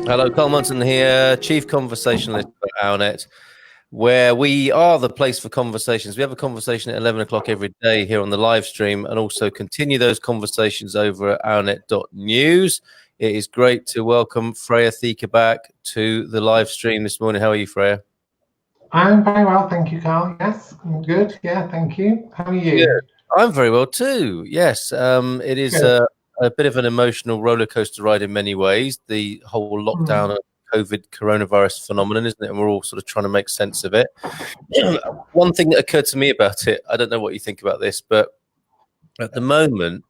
Hello, Carl Munson here, Chief Conversationalist for OurNet, where we are the place for conversations. We have a conversation at 11 o'clock every day here on the live stream, and also continue those conversations over at ournet.news. It is great to welcome Freyja Theaker back to the live stream this morning. How are you, Freyja? I'm very well, thank you, Carl. Yes, I'm good. Yeah, thank you. How are you? Good. I'm very well too. Yes, it is a bit of an emotional roller coaster ride in many ways. The whole lockdown of COVID coronavirus phenomenon, isn't it? And we're all sort of trying to make sense of it. One thing that occurred to me about it, I don't know what you think about this, but at the moment,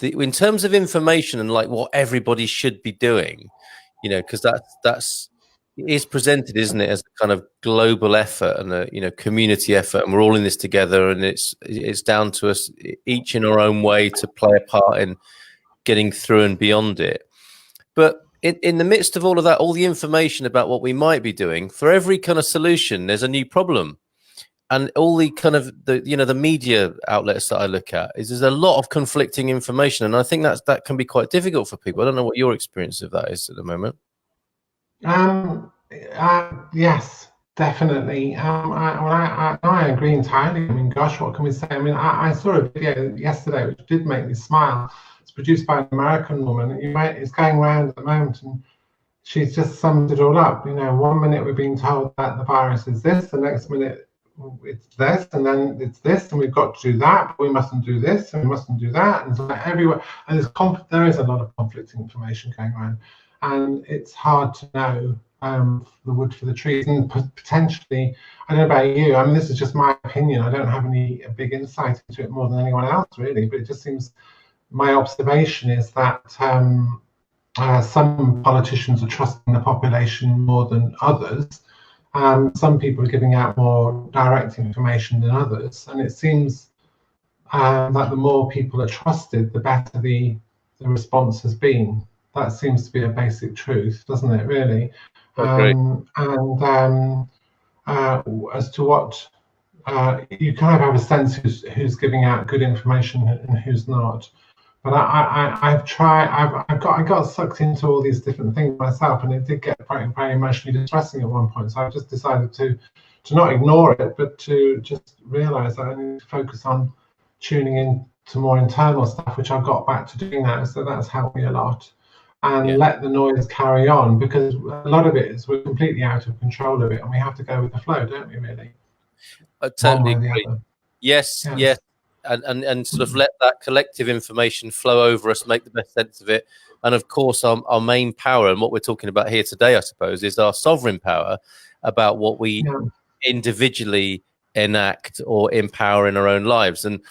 in terms of information and like what everybody should be doing, because that's it is presented, isn't it, as a kind of global effort and a community effort, and we're all in this together, and it's down to us each in our own way to play a part in getting through and beyond it. But in the midst of all of that, all the information about what we might be doing, for every kind of solution, there's a new problem. And all the kind of the media outlets that I look at there's a lot of conflicting information, and I think that can be quite difficult for people. I don't know what your experience of that is at the moment. Yes, definitely. I agree entirely. I mean, gosh, what can we say? I mean, I saw a video yesterday which did make me smile. It's produced by an American woman. It's going around at the moment, and she's just summed it all up. You know, one minute we're being told that the virus is this, the next minute it's this, and then it's this, and we've got to do that, but we mustn't do this, and we mustn't do that, and it's like everywhere. And there is a lot of conflicting information going around, and it's hard to know the wood for the trees. And potentially, I don't know about you, I mean, this is just my opinion, I don't have any big insight into it more than anyone else really, but it just seems, my observation is that some politicians are trusting the population more than others. Some people are giving out more direct information than others, and it seems that the more people are trusted, the better the response has been. That seems to be a basic truth, doesn't it, really? As to what you kind of have a sense who's giving out good information and who's not. But I got sucked into all these different things myself, and it did get very emotionally distressing at one point. So I just decided to not ignore it, but to just realise that I need to focus on tuning in to more internal stuff, which I've got back to doing now. So that's helped me a lot. And let the noise carry on, because a lot of it is we're completely out of control of it, and we have to go with the flow, don't we, really? I totally agree. Yes. And sort of let that collective information flow over us, make the best sense of it. And of course, our main power, and what we're talking about here today, I suppose, is our sovereign power about what we individually enact or empower in our own lives. And,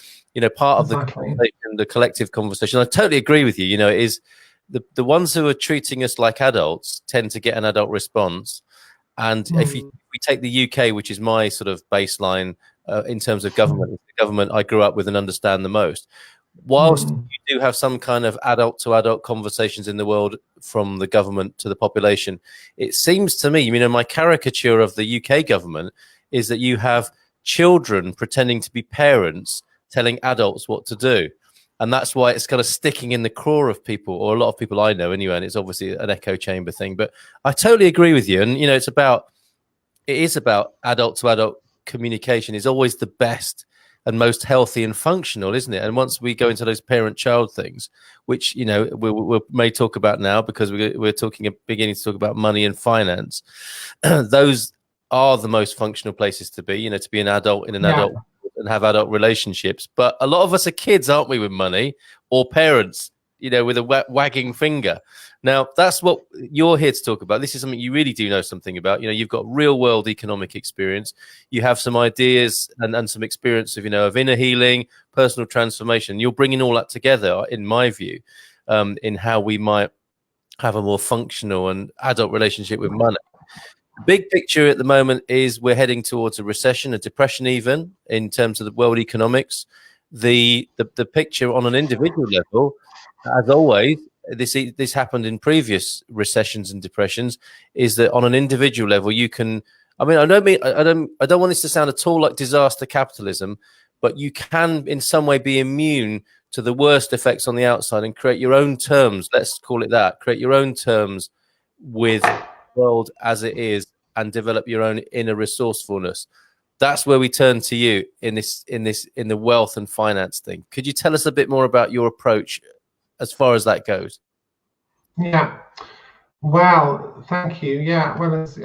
part of the collective conversation, I totally agree with you, it is the ones who are treating us like adults tend to get an adult response. And if we take the UK, which is my sort of baseline in terms of government, the government I grew up with and understand the most, whilst you do have some kind of adult to adult conversations in the world from the government to the population, it seems to me, my caricature of the UK government is that you have children pretending to be parents telling adults what to do. And that's why it's kind of sticking in the craw of people, or a lot of people I know anyway, and it's obviously an echo chamber thing. But I totally agree with you. And, it is about adult to adult communication is always the best and most healthy and functional, isn't it? And once we go into those parent-child things, which, we may talk about now because we're beginning to talk about money and finance, those are the most functional places to be, to be an adult in an adult and have adult relationships. But a lot of us are kids, aren't we, with money, or parents, with a wagging finger. Now, that's what you're here to talk about. This is something you really do know something about. You've got real world economic experience. You have some ideas and some experience of, of inner healing, personal transformation. You're bringing all that together, in my view, in how we might have a more functional and adult relationship with money. The big picture at the moment is we're heading towards a recession, a depression, even in terms of the world economics. The picture on an individual level, as always, this happened in previous recessions and depressions, is that on an individual level you can. I don't want this to sound at all like disaster capitalism, but you can in some way be immune to the worst effects on the outside and create your own terms. Let's call it that. Create your own terms with the world as it is and develop your own inner resourcefulness. That's where we turn to you in the wealth and finance thing. Could you tell us a bit more about your approach as far as that goes? Yeah. Well, thank you. Yeah, well, as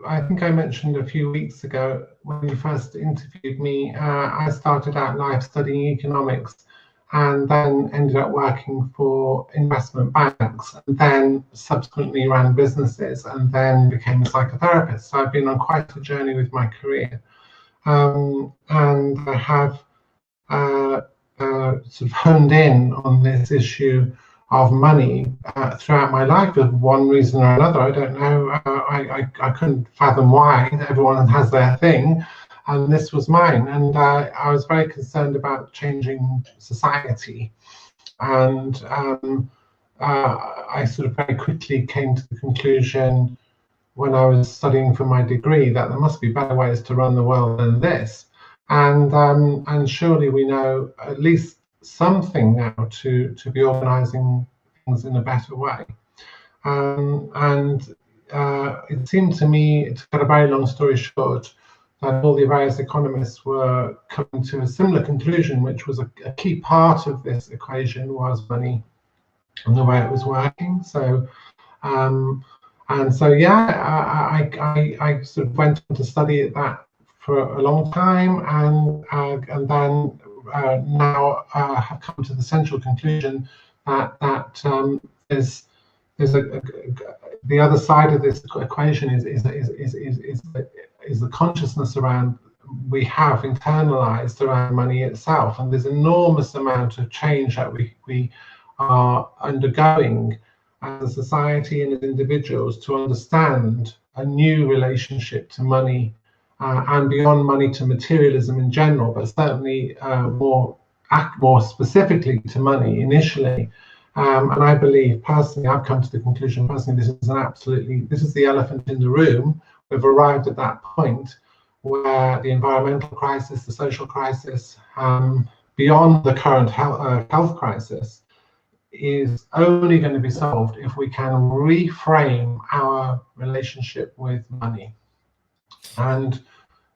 I think I mentioned a few weeks ago when you first interviewed me, I started out life studying economics and then ended up working for investment banks, and then subsequently ran businesses and then became a psychotherapist. So I've been on quite a journey with my career. And I have sort of honed in on this issue of money throughout my life for one reason or another. I don't know. I couldn't fathom why. Everyone has their thing, and this was mine. And I was very concerned about changing society. And I sort of very quickly came to the conclusion when I was studying for my degree that there must be better ways to run the world than this. And surely we know at least something now to be organizing things in a better way. It seemed to me, to cut a very long story short, that all the various economists were coming to a similar conclusion, which was a key part of this equation was money and the way it was working. So yeah, I sort of went on to study that for a long time, and then now have come to the central conclusion that the other side of this equation is the consciousness around we have internalized around money itself, and there's enormous amount of change that we are undergoing as a society and as individuals to understand a new relationship to money, and beyond money to materialism in general, but certainly more specifically to money initially. And I believe personally, I've come to the conclusion personally, this is the elephant in the room. We've arrived at that point where the environmental crisis, the social crisis, beyond the current health crisis, is only going to be solved if we can reframe our relationship with money. And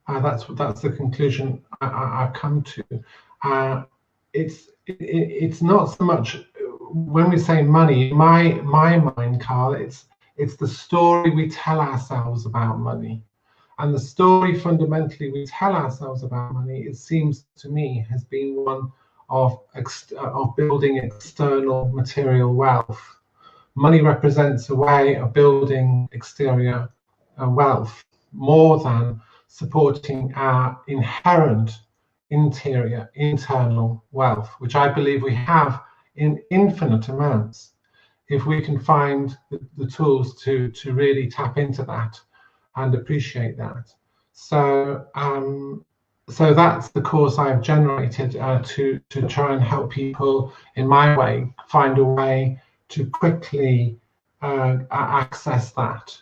that's the conclusion I've come to. It's not so much when we say money, my mind, Carl, it's the story we tell ourselves about money. And the story fundamentally we tell ourselves about money, it seems to me, has been one of building external material wealth. Money represents a way of building exterior wealth more than supporting our inherent interior, internal wealth, which I believe we have in infinite amounts if we can find the tools to really tap into that and appreciate that. So so that's the course I've generated to try and help people in my way find a way to quickly access that.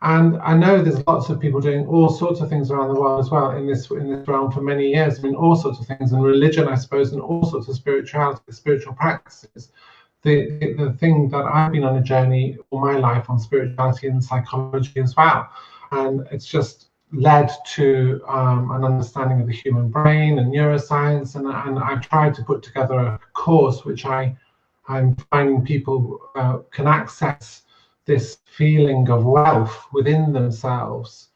And I know there's lots of people doing all sorts of things around the world as well in this realm for many years. I mean, all sorts of things in religion, I suppose, and all sorts of spiritual practices. The thing that I've been on a journey all my life on spirituality and psychology as well, and it's just led to an understanding of the human brain and neuroscience, and I've tried to put together a course which I'm finding people can access this feeling of wealth within themselves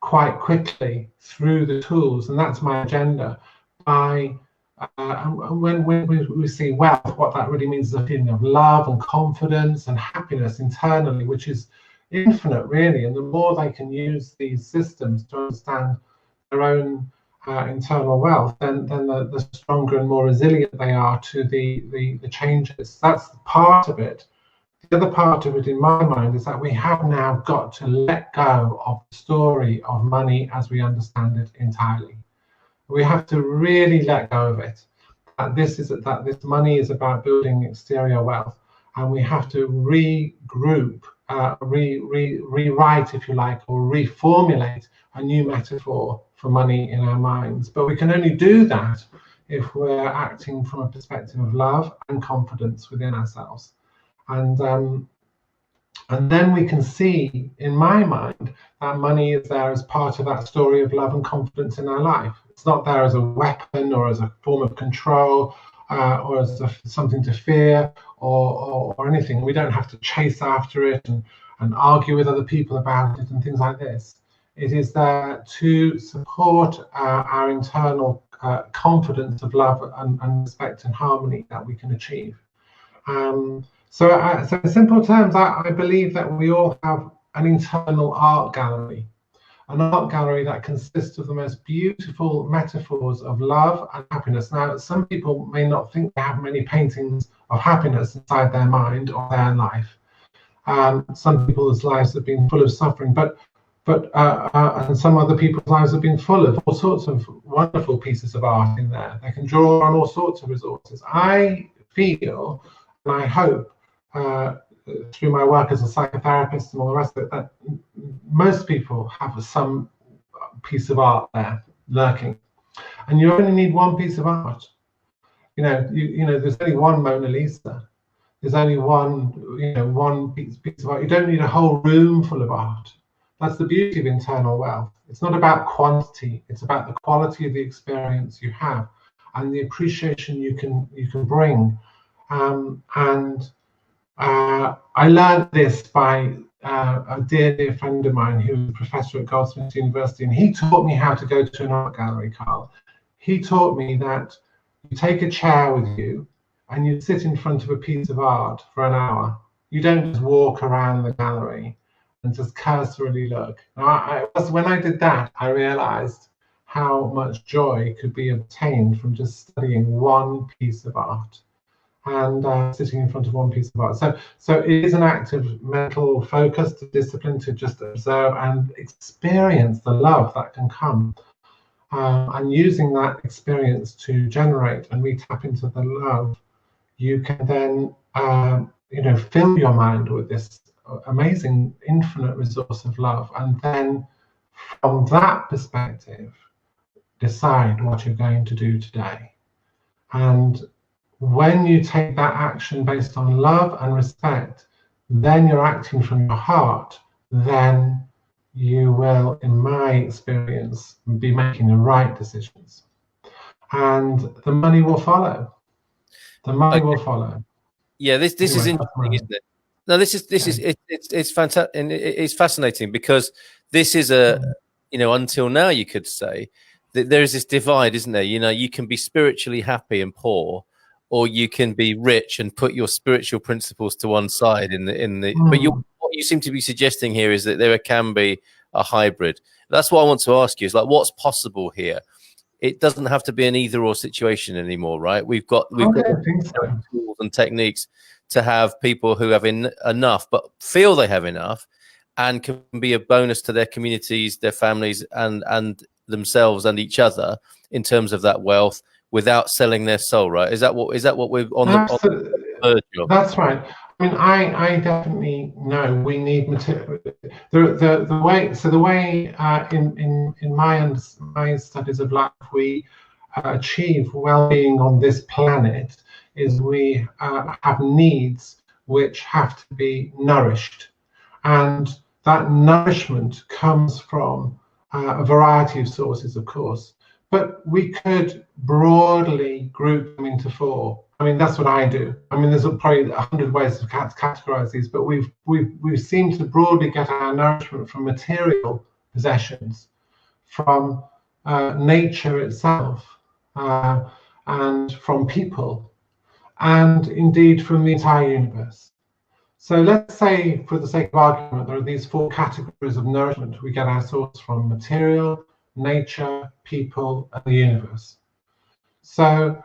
quite quickly through the tools, and that's my agenda. When we see wealth, what that really means is a feeling of love and confidence and happiness internally, which is infinite, really. And the more they can use these systems to understand their own internal wealth, then the stronger and more resilient they are to the changes. That's part of it. The other part of it, in my mind, is that we have now got to let go of the story of money as we understand it entirely. We have to really let go of it. That this money is about building exterior wealth, and we have to regroup, rewrite, if you like, or reformulate a new metaphor for money in our minds. But we can only do that if we're acting from a perspective of love and confidence within ourselves. And And then we can see, in my mind, that money is there as part of that story of love and confidence in our life. It's not there as a weapon or as a form of control or as something to fear or anything. We don't have to chase after it and argue with other people about it and things like this. It is there to support our internal confidence of love and respect and harmony that we can achieve. So in simple terms, I believe that we all have an internal art gallery, an art gallery that consists of the most beautiful metaphors of love and happiness. Now, some people may not think they have many paintings of happiness inside their mind or their life. Some people's lives have been full of suffering, and some other people's lives have been full of all sorts of wonderful pieces of art in there. They can draw on all sorts of resources. I feel, and I hope, through my work as a psychotherapist and all the rest of it, that most people have some piece of art there lurking. And you only need one piece of art. You know, there's only one Mona Lisa. There's only one piece of art. You don't need a whole room full of art. That's the beauty of internal wealth. It's not about quantity. It's about the quality of the experience you have and the appreciation you can bring. I learned this by a dear friend of mine who was a professor at Goldsmiths University, and he taught me how to go to an art gallery, Carl. He taught me that you take a chair with you and you sit in front of a piece of art for an hour. You don't just walk around the gallery and just cursorily look. When I did that, I realized how much joy could be obtained from just studying one piece of art and sitting in front of one piece of art. So it is an act of mental focus, to discipline, to just observe and experience the love that can come. And using that experience to generate and we tap into the love, you can then fill your mind with this amazing infinite resource of love, and then from that perspective decide what you're going to do today. And when you take that action based on love and respect, then you're acting from your heart, then you will, in my experience, be making the right decisions. And the money will follow. The money will follow. Yeah, this is interesting, isn't it? No, it's fantastic, and it's fascinating because this is until now you could say that there is this divide, isn't there? You can be spiritually happy and poor, or you can be rich and put your spiritual principles to one side but what you seem to be suggesting here is that there can be a hybrid. That's what I want to ask you, is like, what's possible here? It doesn't have to be an either or situation anymore, right? We've got tools and techniques to have people who have enough but feel they have enough and can be a bonus to their communities, their families, and themselves and each other in terms of that wealth, without selling their soul, right? Is that what we're on the verge of? That's right. I mean, I definitely know we need material. The way in my studies of life we achieve well-being on this planet is we have needs which have to be nourished, and that nourishment comes from a variety of sources, of course. But we could broadly group them into four. I mean, that's what I do. I mean, there's probably 100 ways to categorize these, but we've seemed to broadly get our nourishment from material possessions, from nature itself, and from people, and indeed from the entire universe. So let's say, for the sake of argument, there are these four categories of nourishment. We get our source from material, nature, people, and the universe. So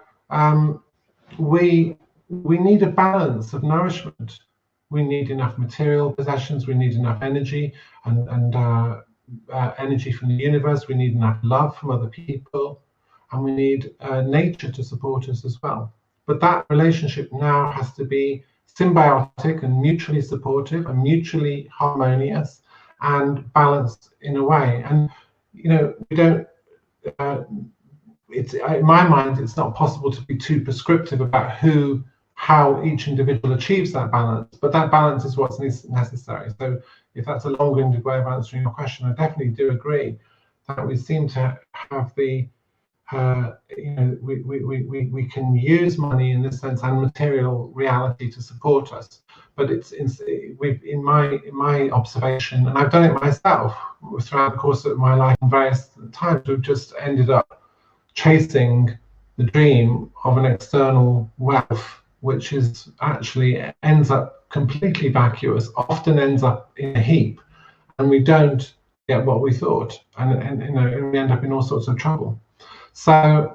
we need a balance of nourishment. We need enough material possessions. We need enough energy and energy from the universe. We need enough love from other people, and we need nature to support us as well. But that relationship now has to be symbiotic and mutually supportive and mutually harmonious and balanced in a way. And we don't. In my mind, it's not possible to be too prescriptive about who how each individual achieves that balance, but that balance is what's necessary. So if that's a long-winded way of answering your question, I definitely do agree that we seem to have the we can use money in this sense and material reality to support us, but in my observation, and I've done it myself throughout the course of my life in various times, we've just ended up chasing the dream of an external wealth, which is actually ends up completely vacuous, often ends up in a heap, and we don't get what we thought, and we end up in all sorts of trouble. So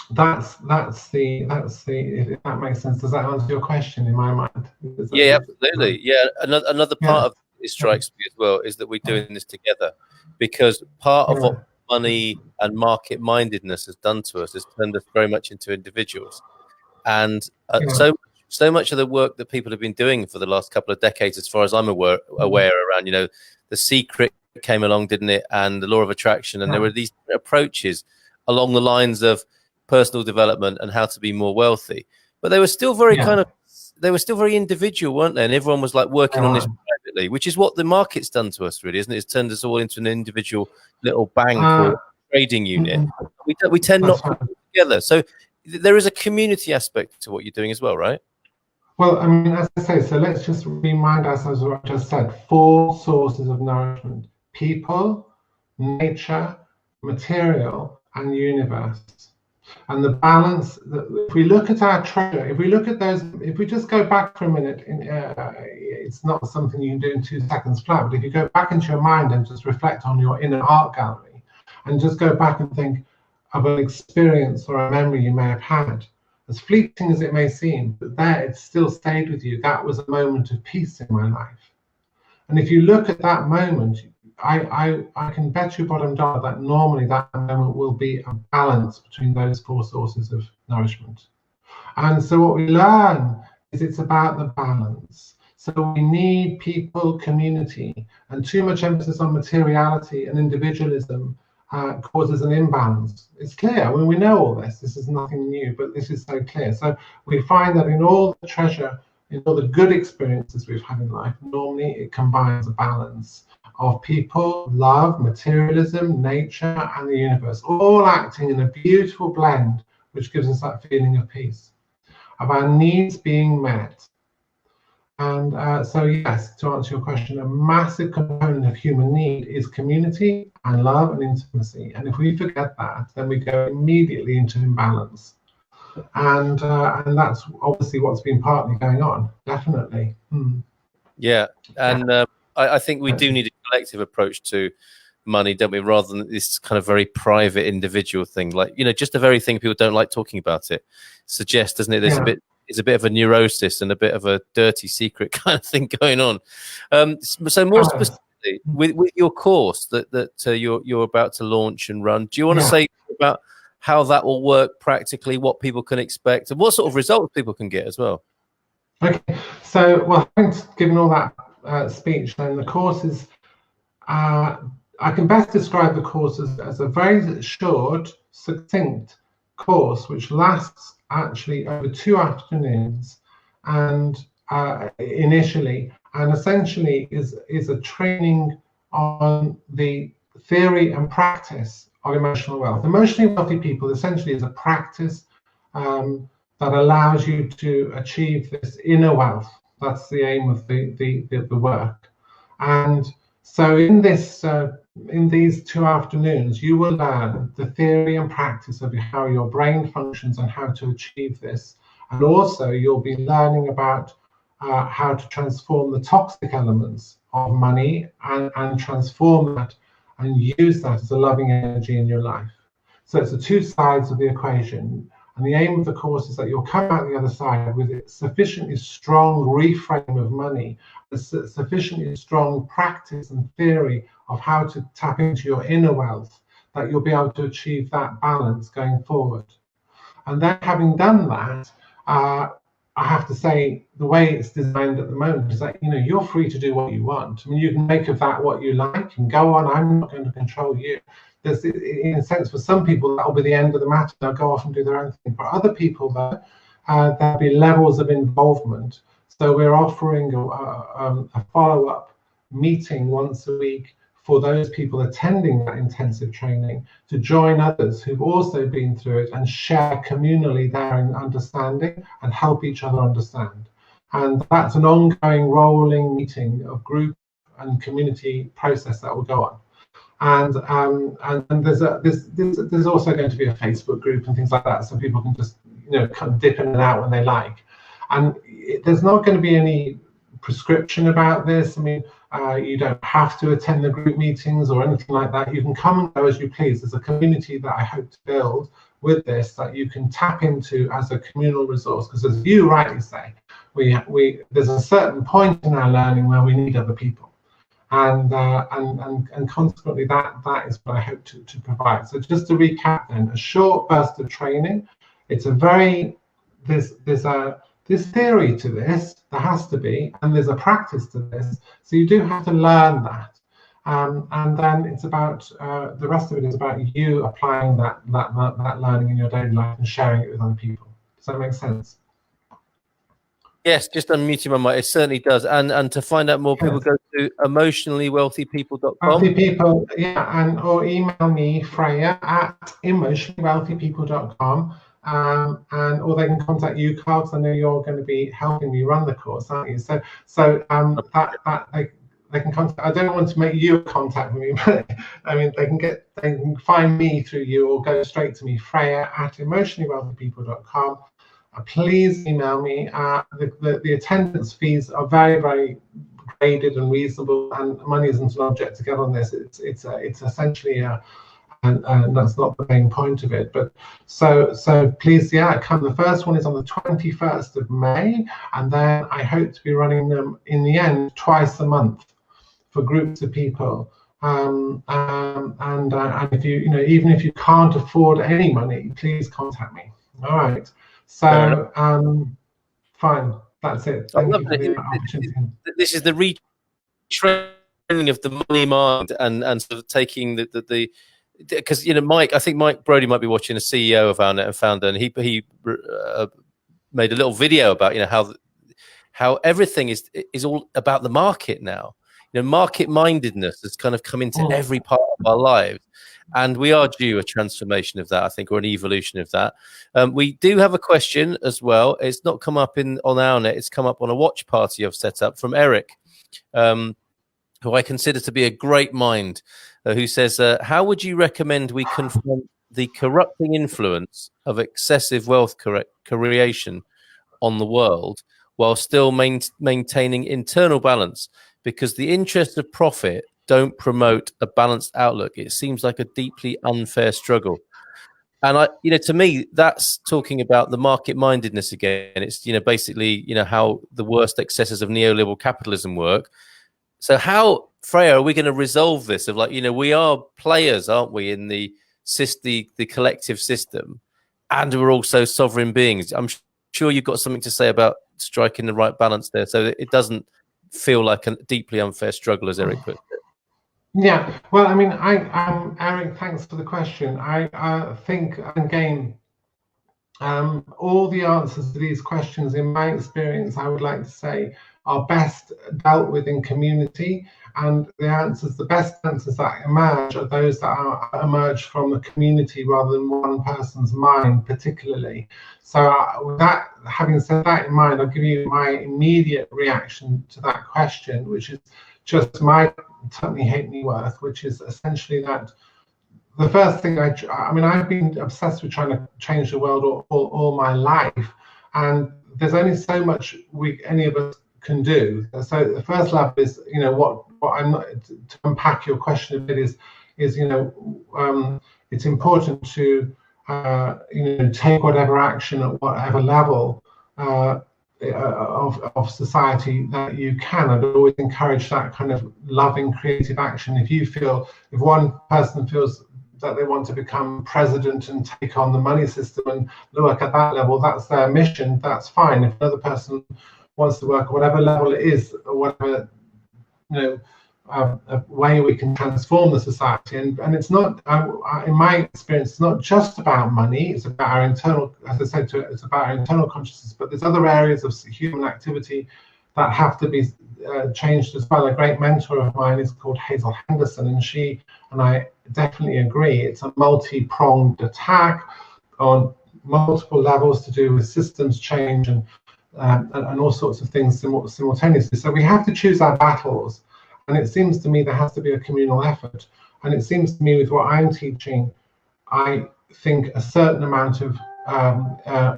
that's the if that makes sense. Does that answer your question in my mind? Yeah, absolutely. Yeah, another part of it strikes me as well is that we're doing this together, because part of what money and market mindedness has done to us has turned us very much into individuals, and so much of the work that people have been doing for the last couple of decades, as far as I'm aware around, The Secret came along, didn't it, and the law of attraction, and there were these approaches along the lines of personal development and how to be more wealthy, but they were still very they were still very individual, weren't they? And everyone was like working on this privately, which is what the market's done to us, really, isn't it? It's turned us all into an individual little bank or trading unit. We tend not to put it together. So there is a community aspect to what you're doing as well, right? Well, I mean, as I say, so let's just remind ourselves of what I just said. 4 sources of nourishment: people, nature, material, and universe. And the balance, if we look at our treasure, if we look at those, if we just go back for a minute, it's not something you can do in 2 seconds flat, but if you go back into your mind and just reflect on your inner art gallery and just go back and think of an experience or a memory you may have had, as fleeting as it may seem, but there it still stayed with you. That was a moment of peace in my life. And if you look at that moment, I can bet you bottom dollar that normally that moment will be a balance between those 4 sources of nourishment. And so what we learn is it's about the balance. So we need people, community, and too much emphasis on materiality and individualism causes an imbalance. It's clear. I mean, we know all this. This is nothing new, but this is so clear. So we find that in all the treasure, in all the good experiences we've had in life, normally it combines a balance of people, love, materialism, nature, and the universe, all acting in a beautiful blend, which gives us that feeling of peace, of our needs being met. And so, yes, to answer your question, a massive component of human need is community and love and intimacy. And if we forget that, then we go immediately into imbalance. And that's obviously what's been partly going on, definitely. Yeah, and I think we do need a collective approach to money, don't we, rather than this kind of very private individual thing. Like, just the very thing people don't like talking about it suggests, doesn't it, there's a bit of a neurosis and a bit of a dirty secret kind of thing going on. So more specifically, with your course that you're about to launch and run, do you want to say about how that will work practically, what people can expect, and what sort of results people can get as well? Okay, so, well, having given all that speech, then the course is, I can best describe the course as a very short, succinct course, which lasts actually over 2 afternoons, and initially, and essentially is a training on the theory and practice of emotional wealth. Emotionally wealthy people essentially is a practice that allows you to achieve this inner wealth. That's the aim of the work. And so in these 2 afternoons, you will learn the theory and practice of how your brain functions and how to achieve this. And also you'll be learning about how to transform the toxic elements of money and transform that and use that as a loving energy in your life. So it's the 2 sides of the equation. And the aim of the course is that you'll come out the other side with a sufficiently strong reframe of money, a sufficiently strong practice and theory of how to tap into your inner wealth, that you'll be able to achieve that balance going forward. And then having done that, I have to say, the way it's designed at the moment is that, you're free to do what you want. I mean, you can make of that what you like and go on. I'm not going to control you. In a sense, for some people, that'll be the end of the matter. They'll go off and do their own thing. For other people, though, there'll be levels of involvement. So we're offering a follow-up meeting once a week for those people attending that intensive training to join others who've also been through it and share communally their understanding and help each other understand. And that's an ongoing rolling meeting of group and community process that will go on. And there's also going to be a Facebook group and things like that, so people can just kind of dip in and out when they like. And there's not going to be any prescription about this. I mean, you don't have to attend the group meetings or anything like that. You can come and go as you please. There's a community that I hope to build with this that you can tap into as a communal resource, because as you rightly say, there's a certain point in our learning where we need other people. And consequently, that is what I hope to provide. So just to recap, then, a short burst of training. It's a very there's theory to this. There has to be, and there's a practice to this. So you do have to learn that, and then it's about the rest of it is about you applying that learning in your daily life and sharing it with other people. Does that make sense? Yes, just unmuting my mic. It certainly does. And to find out more, people go to emotionallywealthypeople.com. Wealthy people, yeah, or email me, Freyja, at emotionallywealthypeople.com. Or they can contact you, Carl, because I know you're going to be helping me run the course, aren't you? So they can contact. I don't want to make you contact me, but I mean they can find me through you or go straight to me, Freyja at emotionallywealthypeople.com. Please email me. The attendance fees are very, very graded and reasonable, and money isn't an object to get on this. It's essentially and that's not the main point of it. But so please, come. The first one is on the 21st of May, and then I hope to be running them in the end twice a month for groups of people. And if even if you can't afford any money, please contact me. All right. So fine. That's it. Thank you for the opportunity. This is the retraining of the money mind and sort of taking the because Mike, I think Mike Brodie might be watching, a CEO of OurNet and founder, and he made a little video about how everything is all about the market now. Market mindedness has kind of come into every part of our lives, and we are due a transformation of that, I think, or an evolution of that. We do have a question as well. It's not come up on OurNet. It's come up on a watch party I've set up from Eric, who I consider to be a great mind, who says, how would you recommend we confront the corrupting influence of excessive wealth creation on the world while still maintaining internal balance? Because the interests of profit don't promote a balanced outlook. It seems like a deeply unfair struggle. And to me, that's talking about the market mindedness again. It's, basically, how the worst excesses of neoliberal capitalism work. So how, Freyja, are we going to resolve this? Of we are players, aren't we, in the collective system, and we're also sovereign beings. I'm sure you've got something to say about striking the right balance there, so that it doesn't feel like a deeply unfair struggle, as Eric put it. Yeah, well, I mean, Eric, thanks for the question. I think, again, all the answers to these questions, in my experience, I would like to say, are best dealt with in community, and the best answers that emerge are those that emerge from the community rather than one person's mind particularly. So with that, having said that in mind, I'll give you my immediate reaction to that question, which is just my Totally Hate Me Worth, which is essentially that the first thing I mean, I've been obsessed with trying to change the world all my life, and there's only so much any of us can do. So the first level is, what I'm not, to unpack your question a bit is it's important to take whatever action at whatever level of society that you can. I'd always encourage that kind of loving, creative action. If one person feels that they want to become president and take on the money system and work at that level, that's their mission, that's fine. If another person wants to work at whatever level it is, or whatever a way we can transform the society. And it's not, in my experience, it's not just about money. It's about our internal, as I said, it's about our internal consciousness. But there's other areas of human activity that have to be changed as well. A great mentor of mine is called Hazel Henderson, and she and I definitely agree. It's a multi-pronged attack on multiple levels to do with systems change and all sorts of things simultaneously. So we have to choose our battles. And it seems to me there has to be a communal effort. And it seems to me with what I'm teaching, I think a certain amount of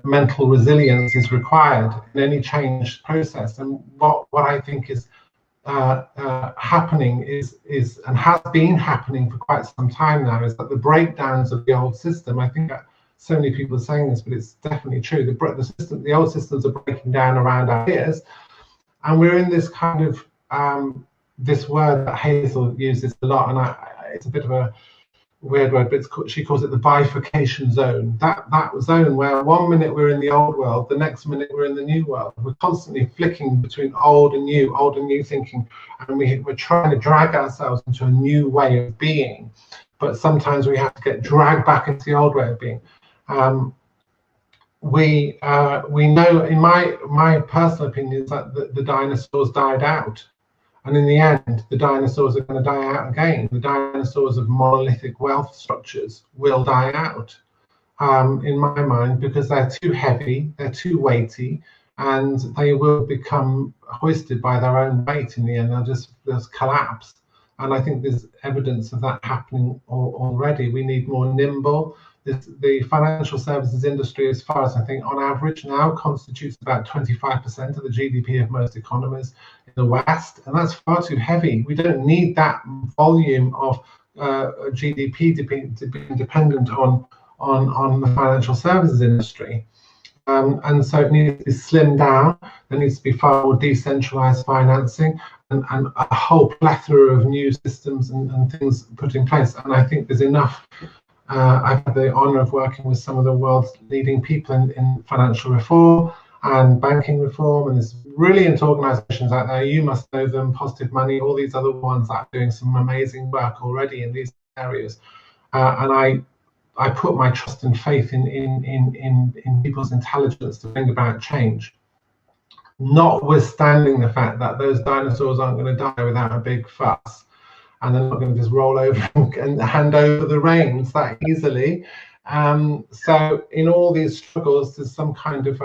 mental resilience is required in any change process. And what I think is happening is and has been happening for quite some time now, is that the breakdowns of the old system, I think so many people are saying this, but it's definitely true. The old systems are breaking down around our ears, and we're in this kind of this word that Hazel uses a lot, and it's a bit of a weird word, but she calls it the bifurcation zone. That zone where one minute we're in the old world, the next minute we're in the new world. We're constantly flicking between old and new thinking, and we're trying to drag ourselves into a new way of being. But sometimes we have to get dragged back into the old way of being. We know, in my personal opinion, is that the dinosaurs died out. And in the end, the dinosaurs are going to die out again. The dinosaurs of monolithic wealth structures will die out, in my mind, because they're too heavy, they're too weighty, and they will become hoisted by their own weight in the end. They'll just collapse. And I think there's evidence of that happening already. We need more nimble. The financial services industry, as far as I think, on average now constitutes about 25% of the GDP of most economies in the West, and that's far too heavy. We don't need that volume of GDP to be dependent on the financial services industry. And so it needs to be slimmed down. There needs to be far more decentralized financing and a whole plethora of new systems and things put in place. And I think there's enough. I've had the honor of working with some of the world's leading people in financial reform and banking reform, and there's brilliant organizations out there. You must know them, Positive Money, all these other ones that are doing some amazing work already in these areas. And I put my trust and faith in people's intelligence to bring about change, notwithstanding the fact that those dinosaurs aren't going to die without a big fuss. And they're not going to just roll over and hand over the reins that easily. So in all these struggles, there's some kind of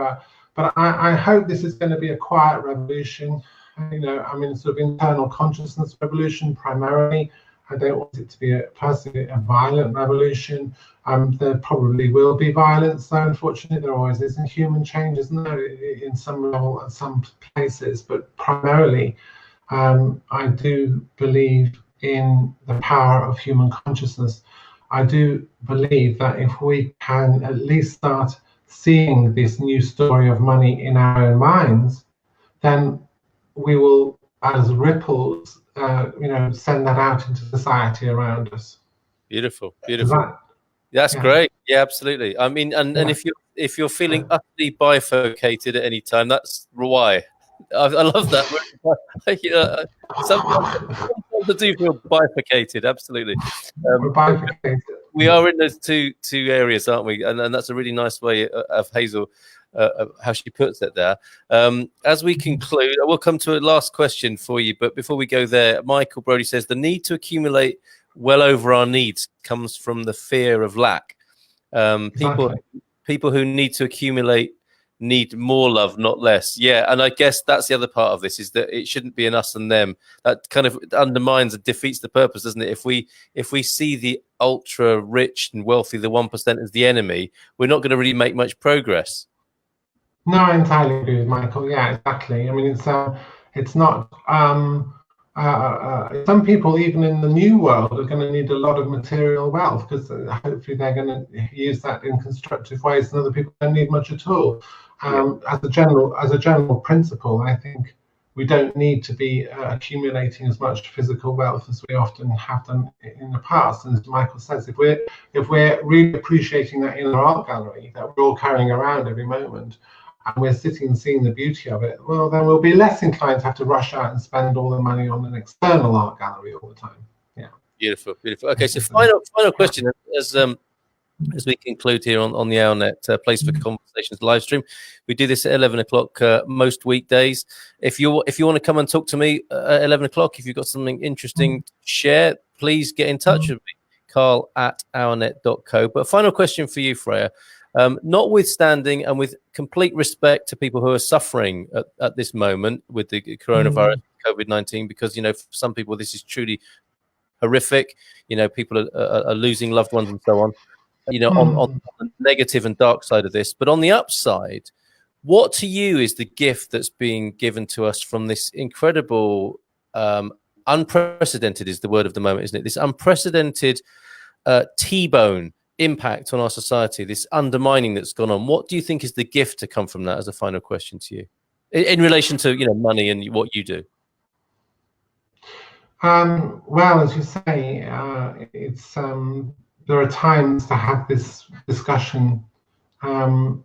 but I hope this is going to be a quiet revolution. I mean, sort of internal consciousness revolution primarily. I don't want it to be personally a violent revolution. There probably will be violence, though, unfortunately. There always is in human change, isn't there, in some level, at some places. But primarily, I do believe in the power of human consciousness. I do believe that if we can at least start seeing this new story of money in our own minds, then we will, as ripples, send that out into society around us. Beautiful. That's great. Yeah, absolutely. I mean, and if you're feeling utterly bifurcated at any time, that's why. I love that. Sometimes I do feel bifurcated. Absolutely. Bifurcated. We are in those two areas, aren't we? And that's a really nice way of Hazel, how she puts it there. As we conclude, I will come to a last question for you. But before we go there, Michael Brody says the need to accumulate well over our needs comes from the fear of lack. People who need to accumulate need more love, not less. Yeah, and I guess that's the other part of this, is that it shouldn't be an us and them. That kind of undermines and defeats the purpose, doesn't it? If we see the ultra rich and wealthy, the 1% as the enemy, we're not going to really make much progress. No, I entirely agree with Michael. Yeah, exactly. I mean, it's not. Some people, even in the new world, are going to need a lot of material wealth, because hopefully they're going to use that in constructive ways, and other people don't need much at all. As a general principle, I think we don't need to be accumulating as much physical wealth as we often have done in the past. And as Michael says, if we're really appreciating that inner art gallery that we're all carrying around every moment, and we're sitting and seeing the beauty of it, well, then we'll be less inclined to have to rush out and spend all the money on an external art gallery all the time. Yeah. Beautiful, beautiful. Okay, so final question as we conclude here on the OurNet Place for Conversations live stream. We do this at 11 o'clock most weekdays. If you want to come and talk to me at 11 o'clock, if you've got something interesting to share, please get in touch with me, carl@ournet.co. But final question for you, Freyja. Notwithstanding and with complete respect to people who are suffering at this moment with the coronavirus, COVID-19, because, you know, for some people this is truly horrific. You know, people are losing loved ones and so on. You know, on the negative and dark side of this. But on the upside, what to you is the gift that's being given to us from this incredible, unprecedented is the word of the moment, isn't it? This unprecedented T-bone impact on our society, this undermining that's gone on. What do you think is the gift to come from that, as a final question to you, in relation to, you know, money and what you do? Well, as you say, it's there are times to have this discussion and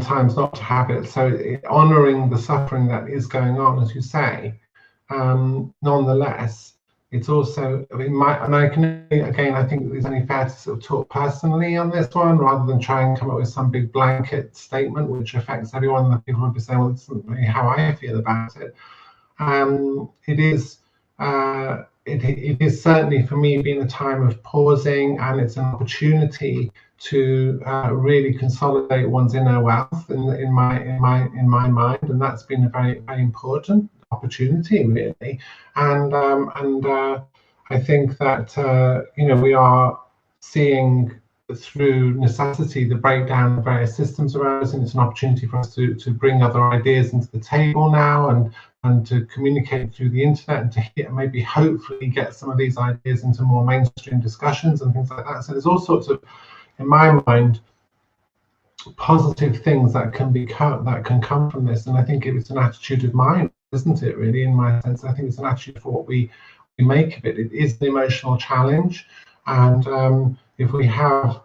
times not to have it. So honouring the suffering that is going on, as you say, nonetheless, it's also, I think it's only fair to sort of talk personally on this one, rather than try and come up with some big blanket statement which affects everyone. And people will be saying, well, this isn't really how I feel about it. It is certainly for me been a time of pausing, and it's an opportunity to really consolidate one's inner wealth in my mind, and that's been a very, very important opportunity, really. And I think that you know, we are seeing through necessity the breakdown of various systems around us, and it's an opportunity for us to bring other ideas into the table now, and to communicate through the internet, and to maybe hopefully get some of these ideas into more mainstream discussions and things like that. So there's all sorts of, in my mind, positive things that can come from this. And I think it's an attitude of mind, isn't it, really, in my sense? I think it's an attitude for what we make of it. It is an emotional challenge, and if we have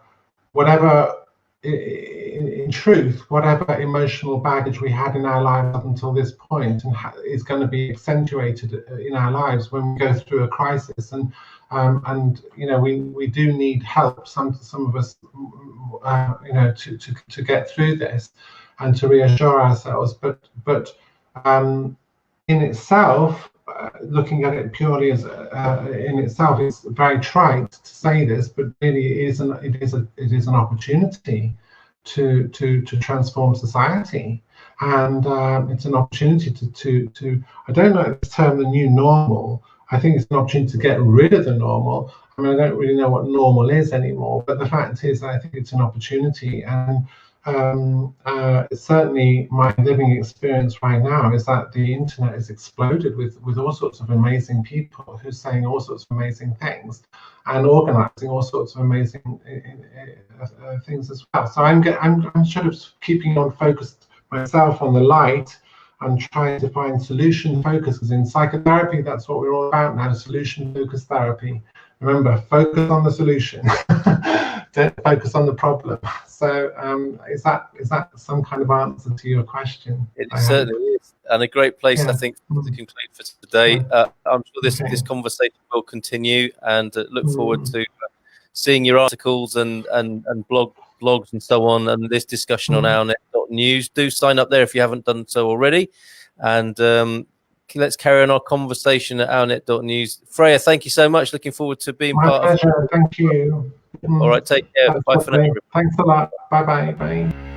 whatever, in truth, whatever emotional baggage we had in our lives up until this point, and is going to be accentuated in our lives when we go through a crisis, and you know, we do need help. Some of us, you know, to get through this and to reassure ourselves. But in itself, looking at it purely as in itself, it's very trite to say this, but really it is an opportunity to transform society, and it's an opportunity to I don't know this term, the new normal. I think it's an opportunity to get rid of the normal. I mean, I don't really know what normal is anymore, but the fact is, I think it's an opportunity. And certainly my living experience right now is that the internet is exploded with all sorts of amazing people who are saying all sorts of amazing things and organizing all sorts of amazing things as well. So I'm sort of keeping on focused myself on the light. I'm trying to find solution focus, because in psychotherapy, that's what we're all about now, solution focused therapy. Remember, focus on the solution. Don't focus on the problem. So is that some kind of answer to your question? It certainly is, and a great place, I think, to conclude for today. I'm sure this conversation will continue, and look forward to seeing your articles and blogs and so on, and this discussion on OurNet.news. Do sign up there if you haven't done so already, and let's carry on our conversation at OurNet.news. Freyja, thank you so much. Looking forward to being part of it. My pleasure. Thank you. All right, take care. Bye for now. Thanks a lot. Bye.